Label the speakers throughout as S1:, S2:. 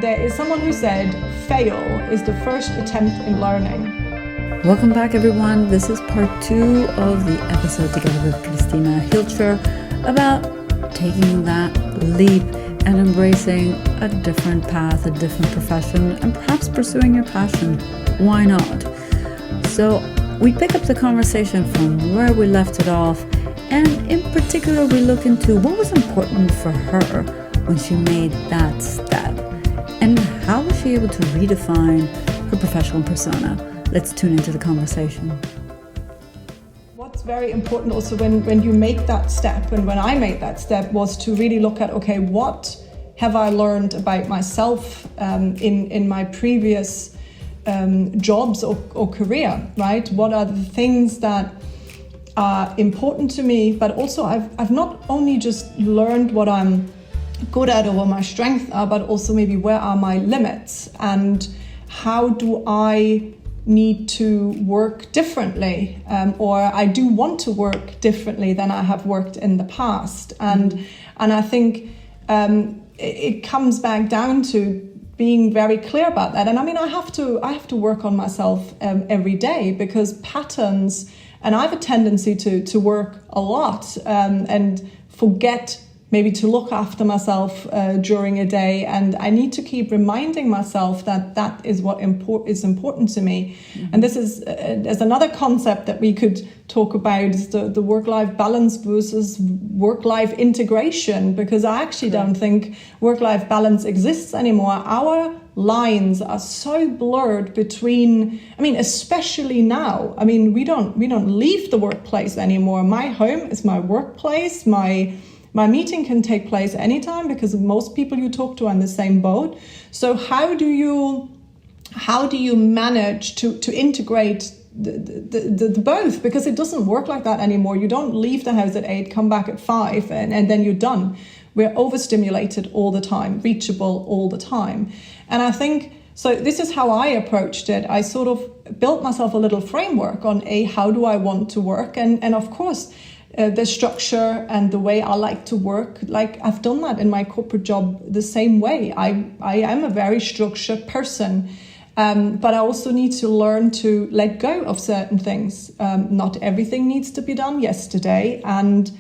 S1: There is someone who said, fail is the first attempt in learning.
S2: Welcome back, everyone. This is part 2 of the episode together with Christina Hiltscher about taking that leap and embracing a different path, a different profession, and perhaps pursuing your passion. Why not? So we pick up the conversation from where we left it off, and in particular we look into what was important for her when she made that step, and how was she able to redefine her professional persona. Let's tune into the conversation.
S1: What's very important also when you make that step, and when I made that step, was to really look at, okay, what have I learned about myself in my previous jobs or career, right? What are the things that are important to me, but also I've not only just learned what I'm good at or what my strengths are, but also maybe where are my limits, and how do I need to work differently, or I do want to work differently than I have worked in the past. And I think it comes back down to being very clear about that. And I mean, I have to work on myself every day, because patterns, and I have a tendency to work a lot and forget maybe to look after myself during a day. And I need to keep reminding myself that is what is important to me. Mm-hmm. And this is there's another concept that we could talk about, is the work-life balance versus work-life integration, because I actually don't think work-life balance exists anymore. Our lines are so blurred between, I mean, especially now. I mean, we don't leave the workplace anymore. My home is my workplace. My meeting can take place anytime, because most people you talk to are in the same boat. So how do you manage to integrate the both? Because it doesn't work like that anymore. You don't leave the house at 8, come back at 5, and then you're done. We're overstimulated all the time, reachable all the time. And I think, so this is how I approached it. I sort of built myself a little framework on how do I want to work? And of course, the structure and the way I like to work, like I've done that in my corporate job the same way. I am a very structured person, but I also need to learn to let go of certain things. Not everything needs to be done yesterday, and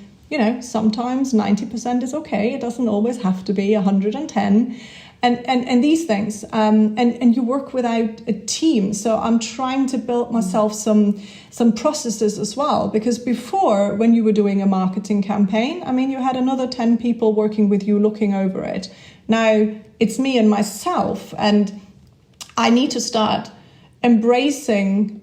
S1: sometimes 90% is okay. It doesn't always have to be 110. And these things, and you work without a team. So I'm trying to build myself some processes as well, because before, when you were doing a marketing campaign, I mean, you had another 10 people working with you looking over it. Now it's me and myself, and I need to start embracing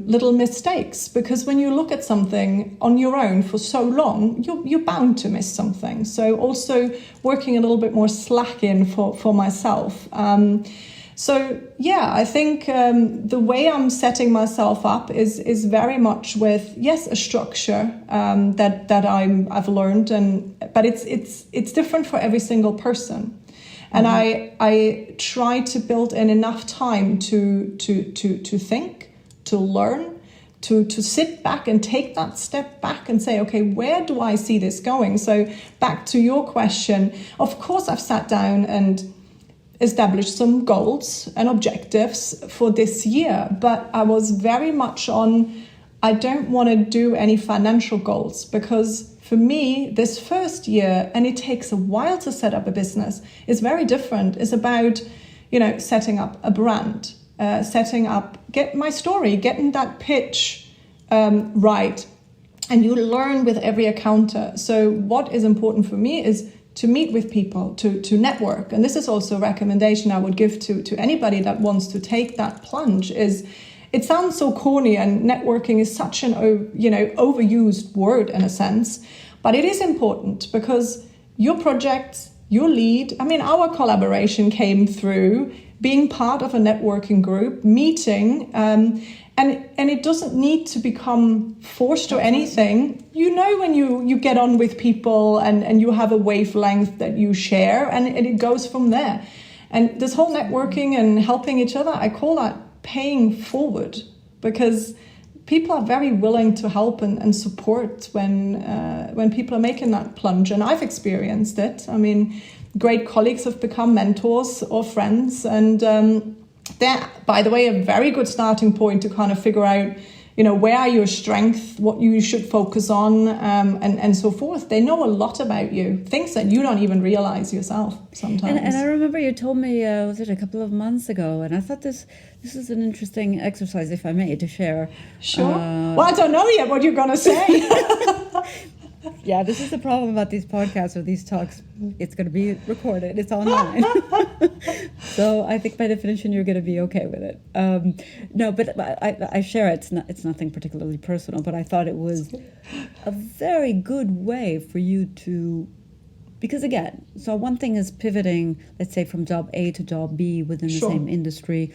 S1: little mistakes, because when you look at something on your own for so long, you're bound to miss something. So also working a little bit more slack in for myself. I think the way I'm setting myself up is very much with, yes, a structure that I've learned, but it's different for every single person. And I try to build in enough time to think, to learn, to sit back and take that step back and say, okay, where do I see this going? So back to your question, of course I've sat down and established some goals and objectives for this year, but I was very much on, I don't want to do any financial goals, because for me, this first year, and it takes a while to set up a business, is very different. It's about, setting up a brand, get my story, getting that pitch right. And you learn with every encounter. So what is important for me is to meet with people, to network. And this is also a recommendation I would give to anybody that wants to take that plunge. Is it sounds so corny, and networking is such an overused word in a sense, but it is important, because your projects, your lead, I mean, our collaboration came through being part of a networking group, meeting, and it doesn't need to become forced or anything. When you get on with people and you have a wavelength that you share, and it goes from there. And this whole networking and helping each other, I call that paying forward, because people are very willing to help and support when people are making that plunge. And I've experienced it. I mean, great colleagues have become mentors or friends. And they're, by the way, a very good starting point to kind of figure out, where are your strengths, what you should focus on, and so forth. They know a lot about you, things that you don't even realize yourself sometimes.
S2: And I remember you told me, was it a couple of months ago? And I thought this is an interesting exercise, if I may, to share.
S1: Sure. Well, I don't know yet what you're going to say.
S2: Yeah, this is the problem about these podcasts or these talks. It's going to be recorded. It's online. So I think by definition, you're going to be okay with it. No, but I share it. It's nothing particularly personal, but I thought it was a very good way for you to, because again, so one thing is pivoting, let's say from job A to job B within the same industry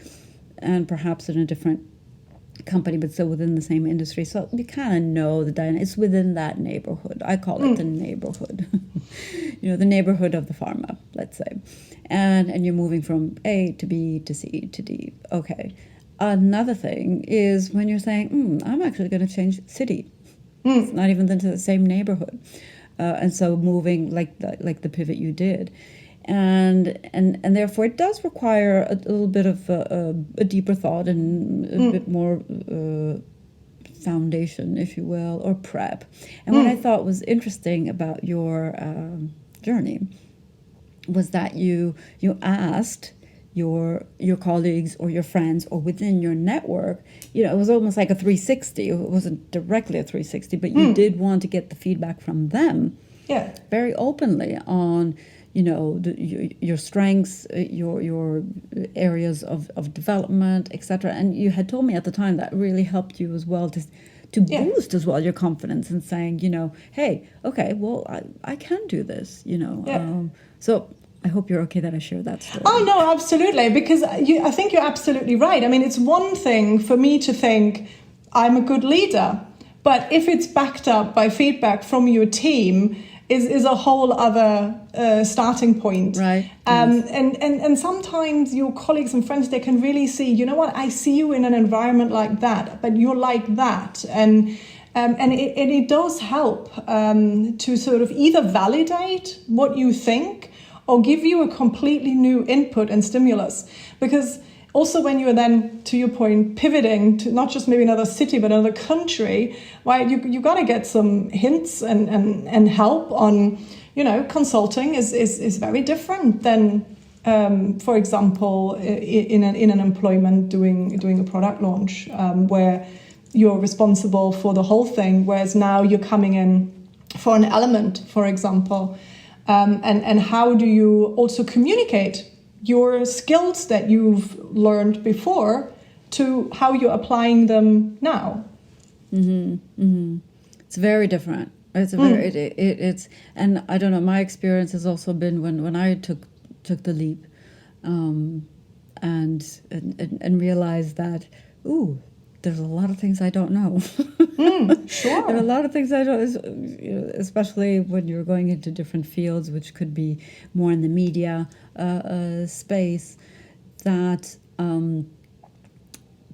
S2: and perhaps in a different company, but still within the same industry. So you kind of know the dynamic. It's within that neighborhood. I call it the neighborhood. The neighborhood of the pharma, let's say. And you're moving from A to B to C to D. Okay. Another thing is when you're saying, I'm actually going to change city. It's not even into the same neighborhood. And so moving like the pivot you did. And therefore it does require a little bit of a deeper thought and a bit more foundation, if you will, or prep. And what I thought was interesting about your journey was that you asked your colleagues or your friends or within your network, it was almost like a 360. It wasn't directly a 360, but you did want to get the feedback from them very openly on your strengths, your areas of development, etc. And you had told me at the time that really helped you as well to boost as well your confidence in saying, hey, okay, well, I can do this, So I hope you're okay that I share that story.
S1: Oh, no, absolutely. Because I think you're absolutely right. I mean, it's one thing for me to think I'm a good leader, but if it's backed up by feedback from your team, is a whole other starting point.
S2: Right.
S1: And sometimes your colleagues and friends, they can really see, I see you in an environment like that, but you're like that. And it does help to sort of either validate what you think or give you a completely new input and stimulus. Because also when you're then, to your point, pivoting to not just maybe another city, but another country, right, you got to get some hints and help on, consulting is very different than, for example, in an employment doing a product launch, where you're responsible for the whole thing, whereas now you're coming in for an element, for example. And how do you also communicate your skills that you've learned before to how you're applying them now?
S2: It's very different. It's a very it's and I don't know. My experience has also been when I took the leap, and realized that there's a lot of things I don't know.
S1: Sure.
S2: There are a lot of things I don't, especially when you're going into different fields, which could be more in the media space, that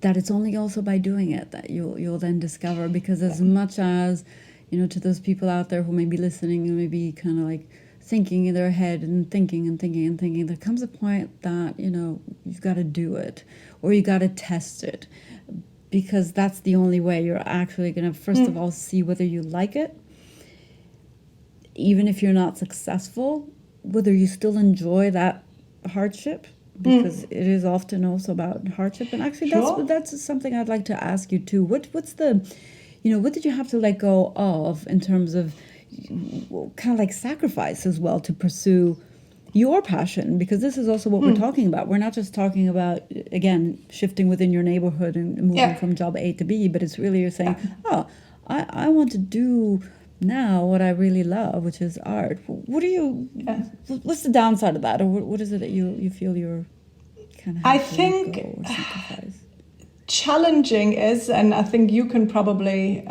S2: it's only also by doing it that you'll then discover. Because as much as, to those people out there who may be listening and maybe kind of like thinking in their head and thinking, there comes a point that, you've got to do it or you got to test it. Because that's the only way you're actually going to, first of all, see whether you like it. Even if you're not successful, whether you still enjoy that hardship. Because it is often also about hardship. And actually, that's something I'd like to ask you too. What's the, what did you have to let go of in terms of kind of like sacrifice as well to pursue your passion? Because this is also what we're talking about. We're not just talking about, again, shifting within your neighborhood and moving from job A to B, but it's really you're saying, I want to do now what I really love, which is art. What do you, what's the downside of that? Or what is it that you feel you're kind of have to let go or sacrifice?
S1: Challenging is, and I think you can probably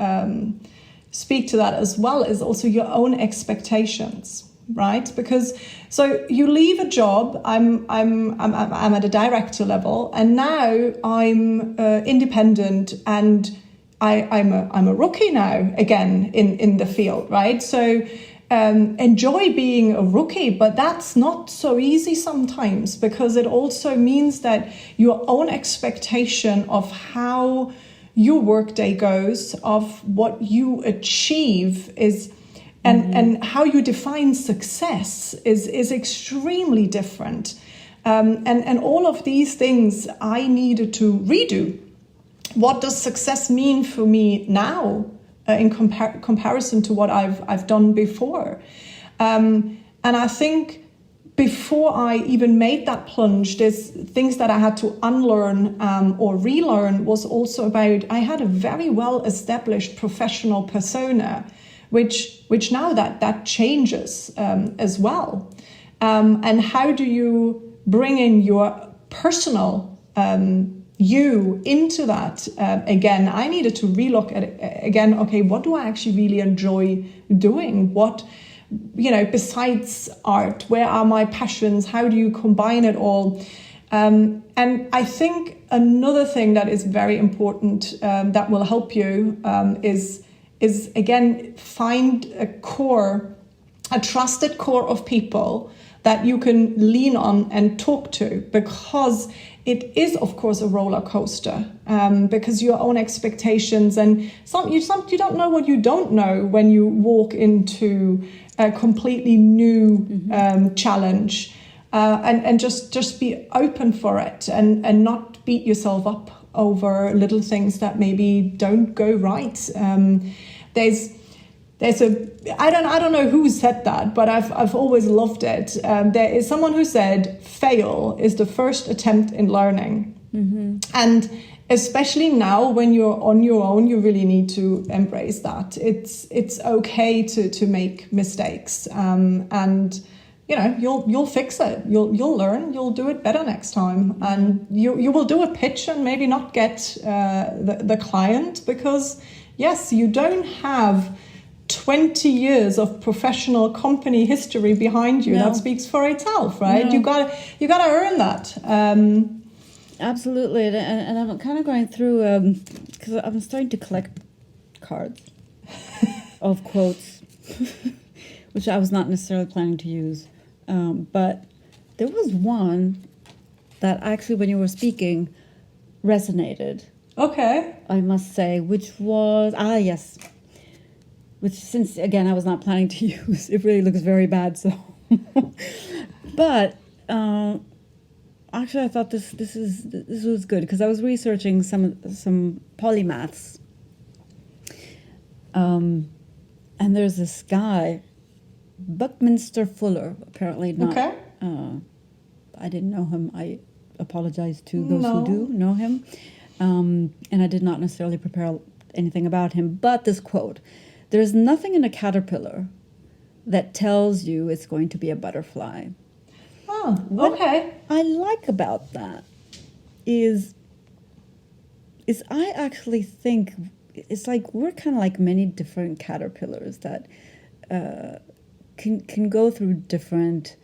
S1: speak to that as well, is also your own expectations. Right, because so you leave a job. I'm at a director level, and now I'm independent, and I'm a rookie now again in the field. Right, so enjoy being a rookie, but that's not so easy sometimes, because it also means that your own expectation of how your workday goes, of what you achieve is, and how you define success is extremely different. And all of these things I needed to redo. What does success mean for me now in comparison to what I've done before? And I think before I even made that plunge, there's things that I had to unlearn or relearn. Was also about, I had a very well established professional persona, which now that changes as well. And how do you bring in your personal you into that? Again, I needed to relook at it again. Okay, what do I actually really enjoy doing? What, besides art, where are my passions? How do you combine it all? And I think another thing that is very important that will help you is again, find a trusted core of people that you can lean on and talk to, because it is, of course, a roller coaster, because your own expectations and you don't know what you don't know when you walk into a completely new challenge, and just be open for it and not beat yourself up over little things that maybe don't go right. I don't know who said that, but I've always loved it. There is someone who said, fail is the first attempt in learning. And especially now when you're on your own, you really need to embrace that. It's okay to make mistakes, and you'll fix it. You'll learn. You'll do it better next time, and you will do a pitch and maybe not get the client, because yes, you don't have 20 years of professional company history behind you. No. That speaks for itself, right? No. You gotta earn that.
S2: Absolutely, and I'm kind of going through because I'm starting to collect cards of quotes, which I was not necessarily planning to use, but there was one that actually, when you were speaking, resonated.
S1: Okay,
S2: I must say, which was yes. Which, since, again, I was not planning to use, it really looks very bad, so. But, actually, I thought this was good, because I was researching some polymaths. And there's this guy, Buckminster Fuller, apparently not.
S1: Okay.
S2: I didn't know him. I apologize to those who do know him. And I did not necessarily prepare anything about him, but this quote: "There's nothing in a caterpillar that tells you it's going to be a butterfly."
S1: Oh, okay.
S2: What I like about that is I actually think it's like we're kind of like many different caterpillars that can go through different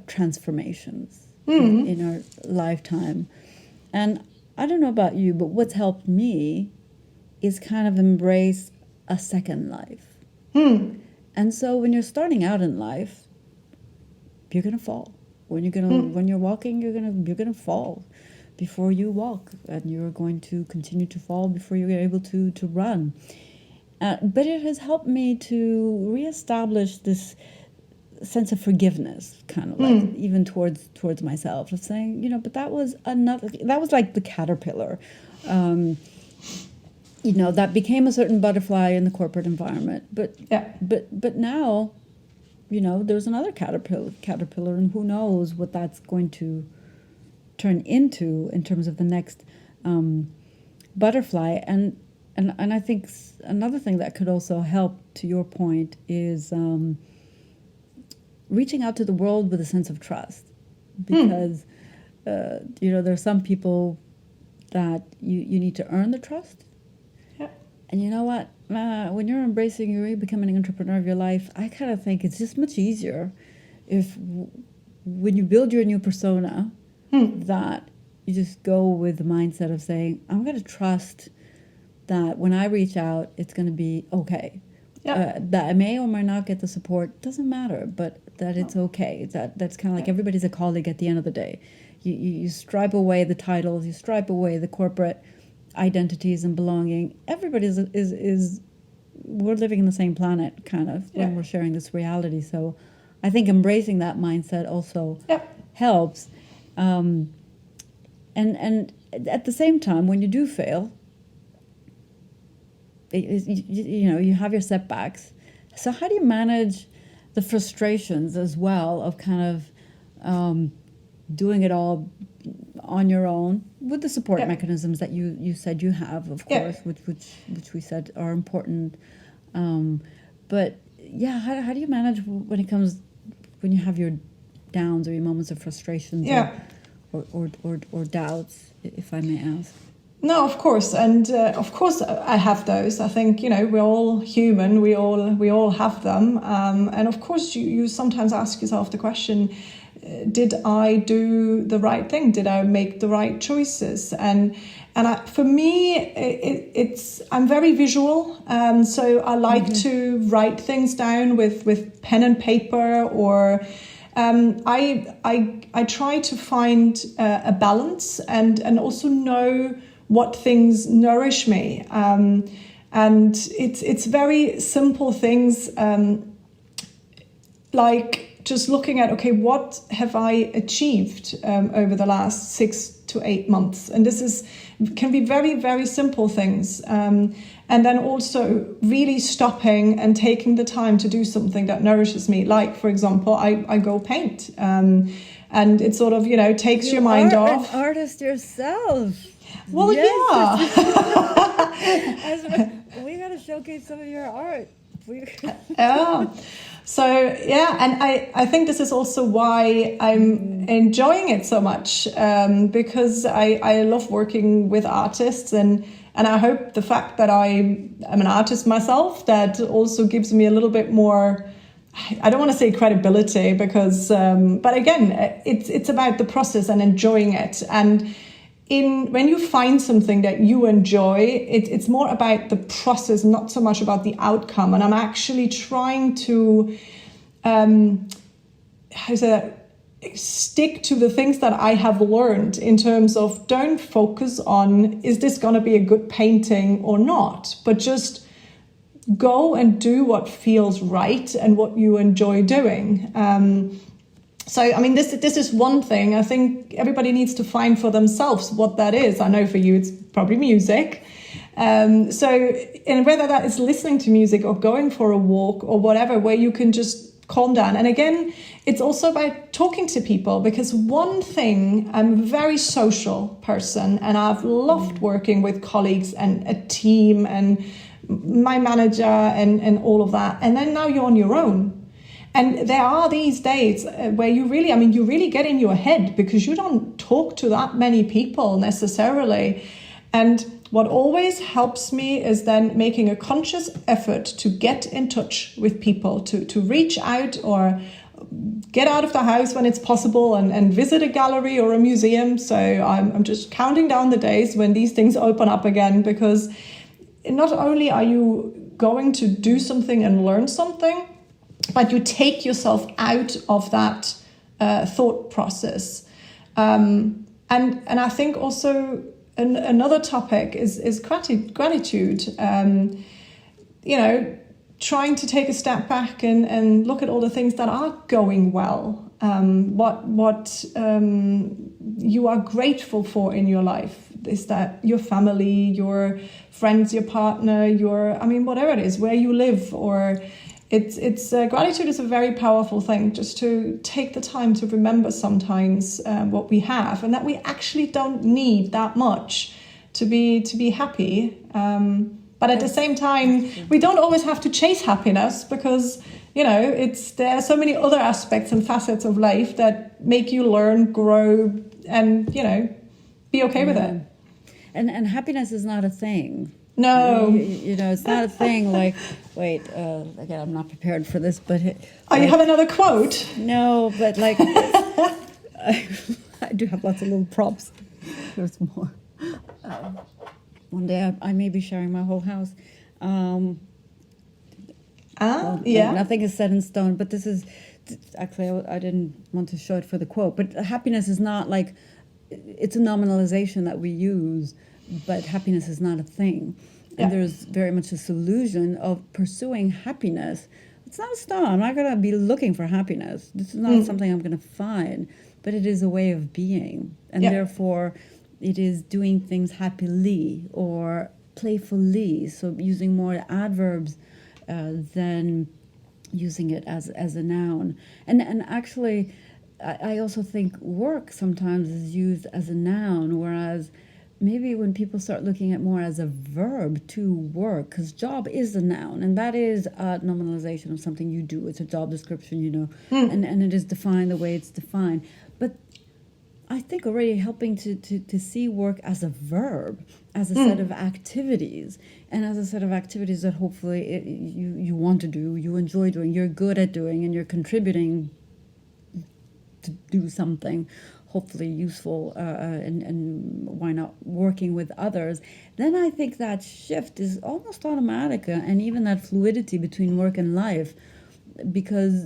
S2: transformations in our lifetime. And I don't know about you, but what's helped me is kind of embrace a second life. And so when you're starting out in life, you're gonna fall. When you're walking, you're gonna fall before you walk, and you're going to continue to fall before you're able to run. But it has helped me to reestablish this sense of forgiveness, kind of like even towards myself, of saying, but that was like the caterpillar. That became a certain butterfly in the corporate environment. But now, there's another caterpillar, and who knows what that's going to turn into in terms of the next butterfly. And I think another thing that could also help, to your point, is reaching out to the world with a sense of trust. Because, there are some people that you need to earn the trust. And you know what? When you're you're becoming an entrepreneur of your life, I kind of think it's just much easier if, when you build your new persona, that you just go with the mindset of saying, I'm going to trust that when I reach out, it's going to be okay. that I may or may not get the support, doesn't matter, but that it's okay. That's kind of like everybody's a colleague at the end of the day. You stripe away the titles, you stripe away the corporate identities and belonging. Everybody is we're living in the same planet, kind of, when we're sharing this reality. So I think embracing that mindset also helps. And at the same time, when you do fail, you have your setbacks. So how do you manage the frustrations as well of kind of doing it all on your own with the support mechanisms that you said you have, of course, which we said are important. But how do you manage when you have your downs or your moments of frustrations or doubts, if I may ask?
S1: No, of course, and of course I have those. I think we're all human. We all have them, and of course you sometimes ask yourself the question: did I do the right thing? Did I make the right choices? And for me, I'm very visual, so I like to write things down with pen and paper, or I try to find a balance and also know what things nourish me, and it's very simple things, like just looking at, okay, what have I achieved over the last 6 to 8 months? And this can be very, very simple things, and then also really stopping and taking the time to do something that nourishes me. Like, for example, I go paint, and it sort of takes your mind off.
S2: An artist yourself.
S1: Well,
S2: yes. We got to showcase some of your art.
S1: So, and I think this is also why I'm enjoying it so much, because I love working with artists, and I hope the fact that I'm an artist myself, that also gives me a little bit more, I don't want to say credibility, because, but again, it's about the process and enjoying it. And when you find something that you enjoy, it's more about the process, not so much about the outcome. And I'm actually trying to stick to the things that I have learned, in terms of don't focus on, is this going to be a good painting or not, but just go and do what feels right and what you enjoy doing. So, I mean, this is one thing. I think everybody needs to find for themselves what that is. I know for you, it's probably music. And whether that is listening to music or going for a walk or whatever, where you can just calm down. And again, it's also about talking to people, because one thing, I'm a very social person, and I've loved working with colleagues and a team and my manager and all of that. And then now you're on your own. And there are these days where you really get in your head, because you don't talk to that many people necessarily. And what always helps me is then making a conscious effort to get in touch with people, to reach out or get out of the house when it's possible and visit a gallery or a museum. So I'm just counting down the days when these things open up again, because not only are you going to do something and learn something, but you take yourself out of that thought process. And I think also another topic is gratitude. Trying to take a step back and look at all the things that are going well. What you are grateful for in your life. Is that your family, your friends, your partner, whatever it is, where you live, or it's gratitude is a very powerful thing, just to take the time to remember sometimes what we have, and that we actually don't need that much to be happy. But at the same time, we don't always have to chase happiness, because there are so many other aspects and facets of life that make you learn, grow, and be okay with it.
S2: And happiness is not a thing.
S1: No.
S2: It's not a thing. Like, wait, again, I'm not prepared for this, but...
S1: You have another quote?
S2: No, but like, I do have lots of little props. There's more. One day I may be sharing my whole house.
S1: Yeah.
S2: Nothing is set in stone, but this is actually, I didn't want to show it for the quote, but happiness is not like, it's a nominalization that we use, but happiness is not a thing. And there's very much this illusion of pursuing happiness. It's not a stone. I'm not going to be looking for happiness. This is not something I'm going to find, but it is a way of being. And therefore, it is doing things happily or playfully. So using more adverbs than using it as a noun. And actually, I also think work sometimes is used as a noun, whereas maybe when people start looking at more as a verb to work, because job is a noun, and that is a nominalization of something you do. It's a job description, and it is defined the way it's defined. But I think already helping to see work as a verb, as a set of activities, and as a set of activities that hopefully you want to do, you enjoy doing, you're good at doing, and you're contributing to do something hopefully useful, and why not working with others, then I think that shift is almost automatic, and even that fluidity between work and life, because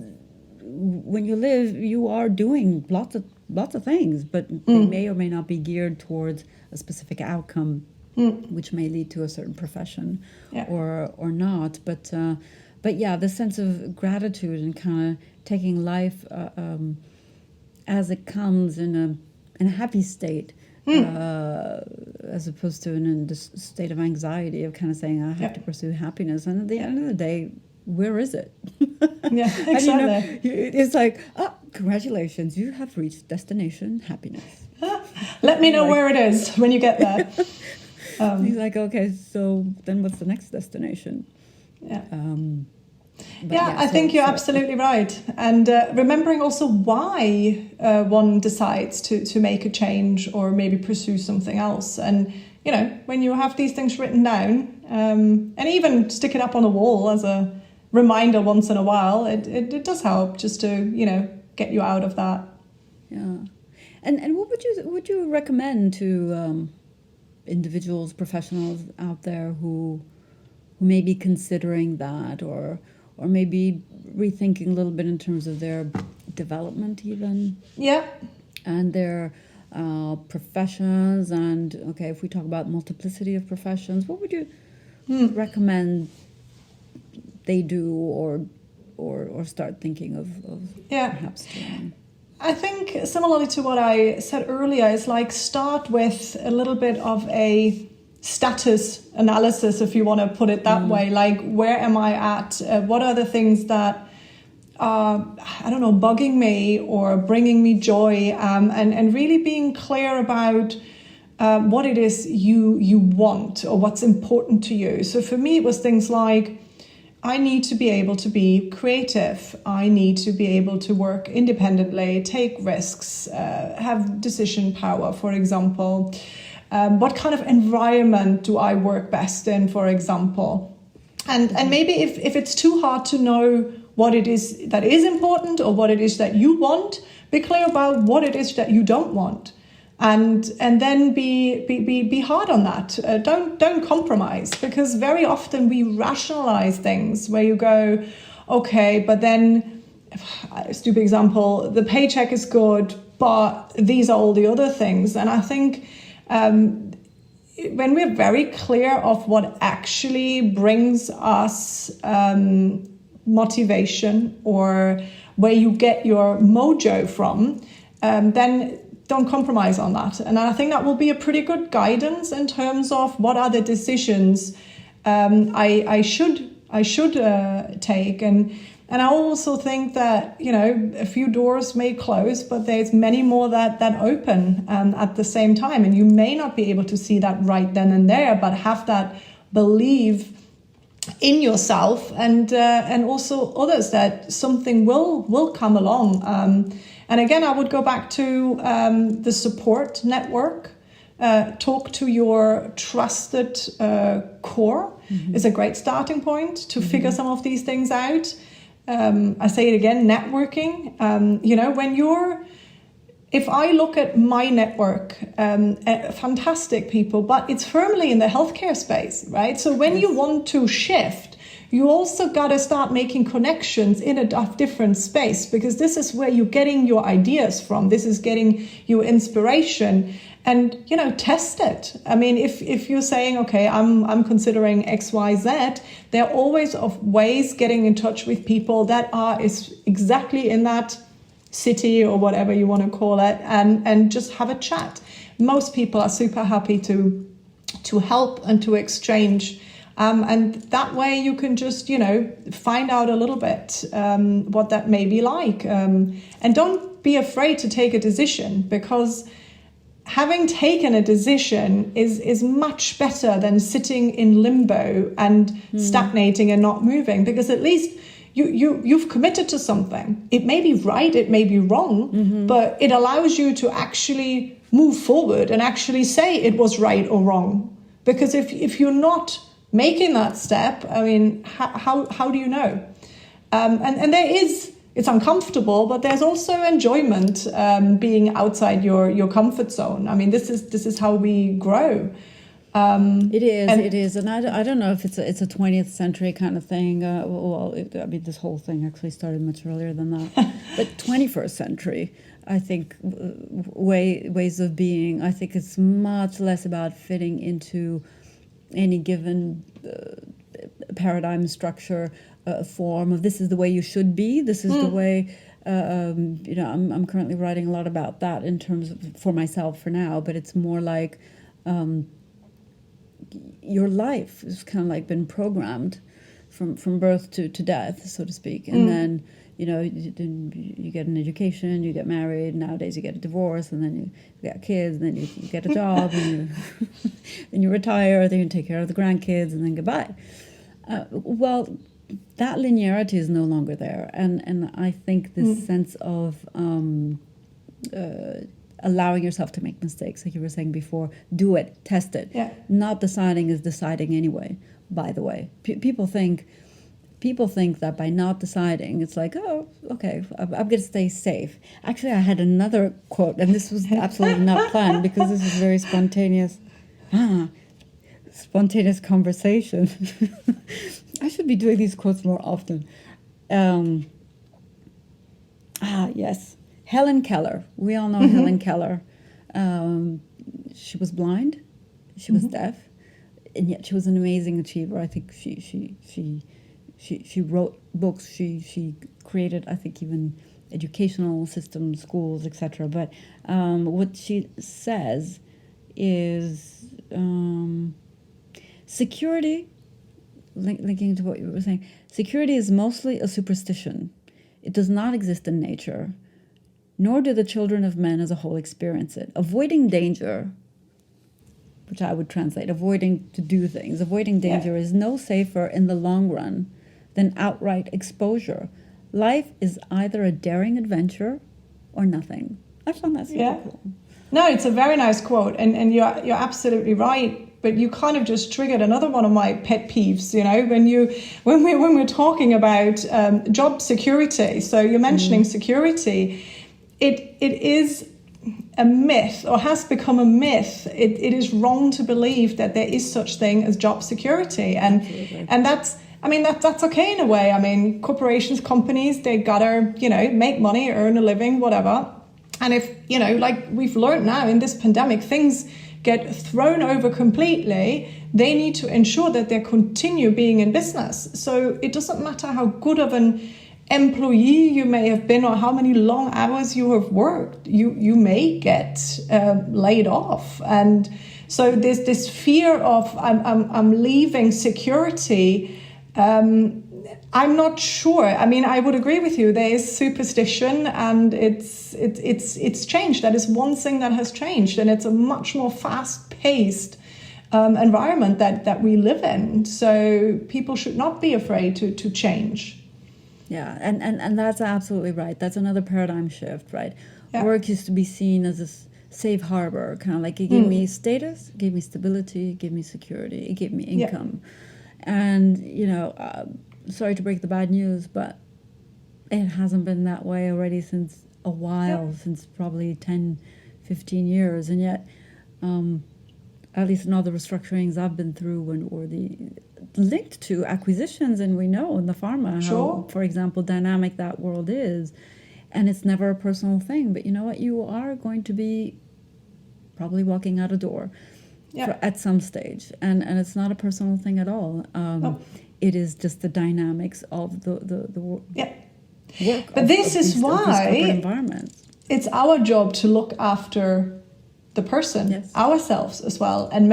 S2: when you live, you are doing lots of things, but they may or may not be geared towards a specific outcome, which may lead to a certain profession or not. But yeah, the sense of gratitude and kind of taking life as it comes in a happy state, as opposed to in a state of anxiety of kind of saying, I have to pursue happiness. And at the end of the day, where is it?
S1: Yeah, exactly.
S2: It's like, congratulations, you have reached destination happiness.
S1: Let me know where it is when you get there.
S2: He's like, okay, so then what's the next destination?
S1: Yeah.
S2: I
S1: think you're absolutely right. And remembering also why one decides to make a change or maybe pursue something else. And, when you have these things written down, and even stick it up on a wall as a reminder once in a while, it does help just to, get you out of that.
S2: Yeah. And what would you recommend to individuals, professionals out there who may be considering that or maybe rethinking a little bit in terms of their development even?
S1: Yeah.
S2: And their professions, and if we talk about multiplicity of professions, what would you recommend they do or start thinking of perhaps doing?
S1: I think similarly to what I said earlier, it's like start with a little bit of a status analysis, if you want to put it that way. Like, where am I at? What are the things that are, bugging me or bringing me joy? And really being clear about what it is you want or what's important to you. So for me, it was things like, I need to be able to be creative. I need to be able to work independently, take risks, have decision power, for example. What kind of environment do I work best in, for example? And maybe if it's too hard to know what it is that is important or what it is that you want, be clear about what it is that you don't want. And then be hard on that. Don't compromise, because very often we rationalize things where you go, okay, but then, stupid example, the paycheck is good, but these are all the other things. And I think when we're very clear of what actually brings us motivation or where you get your mojo from, then don't compromise on that. And I think that will be a pretty good guidance in terms of what are the decisions I should take. And I also think that, a few doors may close, but there's many more that open at the same time. And you may not be able to see that right then and there, but have that belief in yourself and also others that something will come along. And again, I would go back to the support network. Talk to your trusted core is a great starting point to figure some of these things out. I say it again, networking. If I look at my network, fantastic people, but it's firmly in the healthcare space, right? So when you want to shift, you also got to start making connections in a different space, because this is where you're getting your ideas from. This is getting your inspiration. And, you know, test it. I mean, if you're saying, okay, I'm considering X, Y, Z, there are always of ways getting in touch with people that is exactly in that city or whatever you want to call it, and just have a chat. Most people are super happy to help and to exchange. And that way you can just, you know, find out a little bit what that may be like. And don't be afraid to take a decision, because having taken a decision is much better than sitting in limbo and stagnating and not moving, because at least you've committed to something. It may be right, it may be wrong, but it allows you to actually move forward and actually say it was right or wrong. Because if you're not making that step, I mean, how do you know? And it's uncomfortable, but there's also enjoyment being outside your comfort zone. I mean, this is how we grow.
S2: It is, and I don't know if it's a 20th century kind of thing. This whole thing actually started much earlier than that. But 21st century, I think, ways of being. I think it's much less about fitting into any given paradigm, structure, form of this is the way you should be. This is the way. I'm currently writing a lot about that in terms of for myself for now. But it's more like. Your life has kind of like been programmed from birth to death, so to speak. And then, you know, you get an education, you get married, nowadays you get a divorce, and then you get kids, and then you get a job, and you retire, then you take care of the grandkids, and then goodbye. Well, that linearity is no longer there. And I think this sense of allowing yourself to make mistakes, like you were saying before, do it, test it.
S1: Yeah.
S2: Not deciding is deciding anyway, by the way. People think that by not deciding, it's like, oh, okay, I'm going to stay safe. Actually, I had another quote, and this was absolutely not planned, because this is very spontaneous. Spontaneous conversation. I should be doing these quotes more often. Yes. Helen Keller. We all know Helen Keller. She was blind. She was deaf, and yet she was an amazing achiever. I think she wrote books. She created, I think, even educational systems, schools, etc. But what she says is security. Linking to what you were saying, security is mostly a superstition. It does not exist in nature, nor do the children of men as a whole experience it. Avoiding danger, which I would translate, avoiding to do things, avoiding danger is no safer in the long run than outright exposure. Life is either a daring adventure or nothing. I found that super cool.
S1: No, it's a very nice quote, and you're absolutely right. But you kind of just triggered another one of my pet peeves, you know, when we're talking about job security. So you're mentioning security. It is a myth, or has become a myth. It is wrong to believe that there is such thing as job security, and that's okay in a way. I mean, corporations, companies, they gotta, you know, make money, earn a living, whatever. And if, you know, like we've learned now in this pandemic, things get thrown over completely, they need to ensure that they continue being in business. So it doesn't matter how good of an employee you may have been or how many long hours you have worked, you may get laid off. And so there's this fear of I'm leaving security. I'm not sure. I mean, I would agree with you. There is superstition, and it's changed. That is one thing that has changed, and it's a much more fast-paced environment that we live in. So people should not be afraid to change.
S2: Yeah, and that's absolutely right. That's another paradigm shift, right?
S1: Yeah.
S2: Work used to be seen as this safe harbor, kind of like it gave me status, it gave me stability, it gave me security, it gave me income. And, you know, sorry to break the bad news, but it hasn't been that way already since a while, since probably 10, 15 years. And yet, at least in all the restructurings I've been through, or the linked to acquisitions, and we know in the pharma how, for example, dynamic that world is. And it's never a personal thing. But you know what? You are going to be probably walking out a door at some stage. And it's not a personal thing at all. It is just the dynamics of the work.
S1: But this is why it's our job to look after the person, ourselves as well, and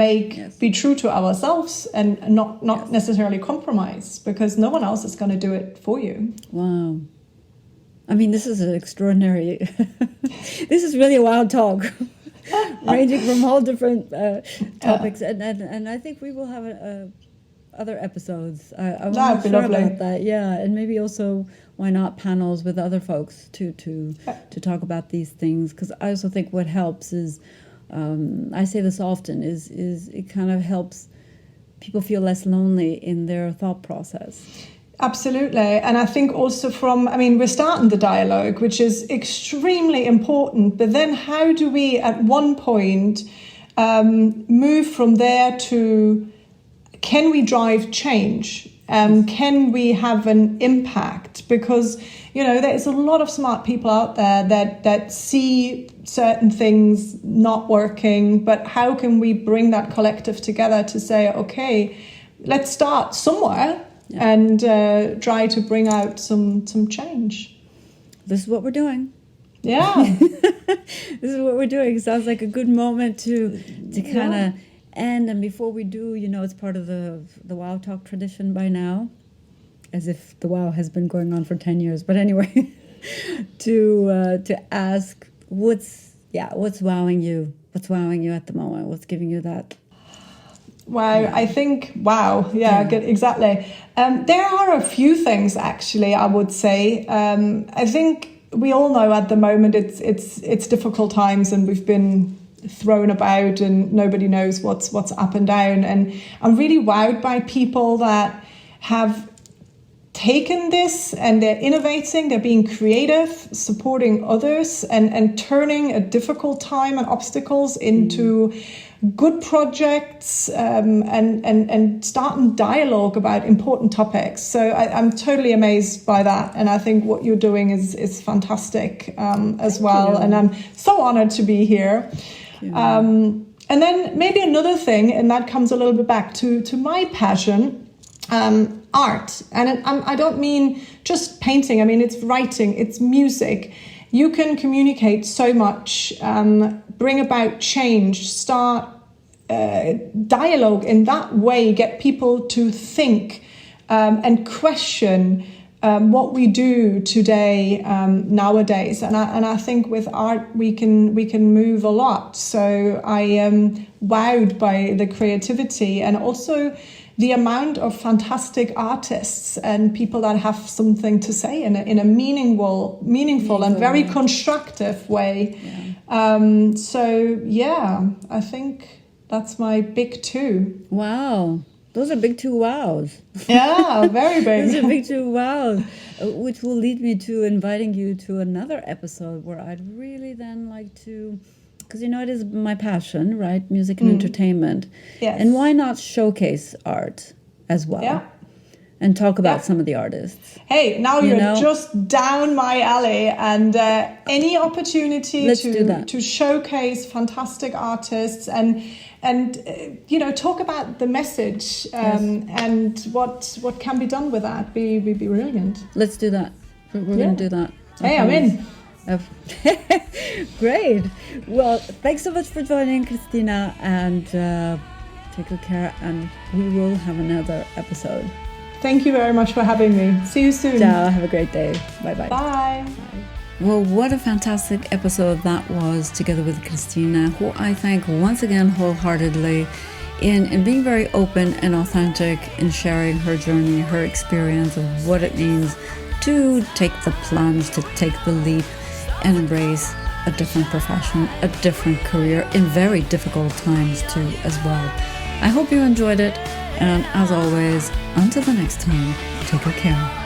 S1: be true to ourselves and not necessarily compromise, because no one else is going to do it for you.
S2: Wow. I mean, this is an extraordinary, this is really a wild talk, ranging from all different topics. And I think we will have other episodes. I'm not sure about that. Yeah, and maybe also, why not panels with other folks to talk about these things? Because I also think what helps is, I say this often, is it kind of helps people feel less lonely in their thought process.
S1: Absolutely. And I think also we're starting the dialogue, which is extremely important, but then how do we at one point move from there to, can we drive change? Can we have an impact? Because, there's a lot of smart people out there that see certain things not working, but how can we bring that collective together to say, okay, let's start somewhere and try to bring out some change.
S2: This is what we're doing.
S1: Yeah.
S2: This is what we're doing. Sounds like a good moment to kind of end. And before we do, it's part of the WOW Talk tradition by now, as if the WOW has been going on for 10 years. But anyway, to ask what's wowing you? What's wowing you at the moment? What's giving you that?
S1: Wow, yeah. I think, good, exactly. There are a few things, actually, I would say. I think we all know at the moment it's difficult times, and we've been thrown about and nobody knows what's up and down. And I'm really wowed by people that have taken this and they're innovating, they're being creative, supporting others, and turning a difficult time and obstacles into good projects, and starting dialogue about important topics. So I'm totally amazed by that, and I think what you're doing is fantastic as well. And I'm so honored to be here. And then maybe another thing, and that comes a little bit back to my passion, art. And I don't mean just painting. I mean, it's writing, it's music. You can communicate so much, bring about change, start dialogue in that way, get people to think and question what we do today, nowadays. And I think with art we can move a lot. So I am wowed by the creativity and also the amount of fantastic artists and people that have something to say in a meaningful and very constructive way. Yeah. I think that's my big two.
S2: Wow. Those are big two wows.
S1: Yeah, very big.
S2: Those are big two wows, which will lead me to inviting you to another episode where I'd really then like to, because it is my passion, right? Music and entertainment.
S1: Yes.
S2: And why not showcase art as well?
S1: Yeah.
S2: And talk about some of the artists.
S1: Hey, now you're just down my alley, and any opportunity to showcase fantastic artists and talk about the message and what can be done with that be brilliant.
S2: Let's do that. We're going to do that.
S1: Hey, I'm in.
S2: Great. Well, thanks so much for joining, Christina, and take good care, and we will have another episode.
S1: Thank you very much for having me. See you soon.
S2: Ciao. Have a great day. Bye-bye.
S1: Bye.
S2: Well, what a fantastic episode that was together with Christina, who I thank once again wholeheartedly in being very open and authentic in sharing her journey, her experience of what it means to take the plunge, to take the leap and embrace a different profession, a different career in very difficult times too as well. I hope you enjoyed it. And as always, until the next time, take good care.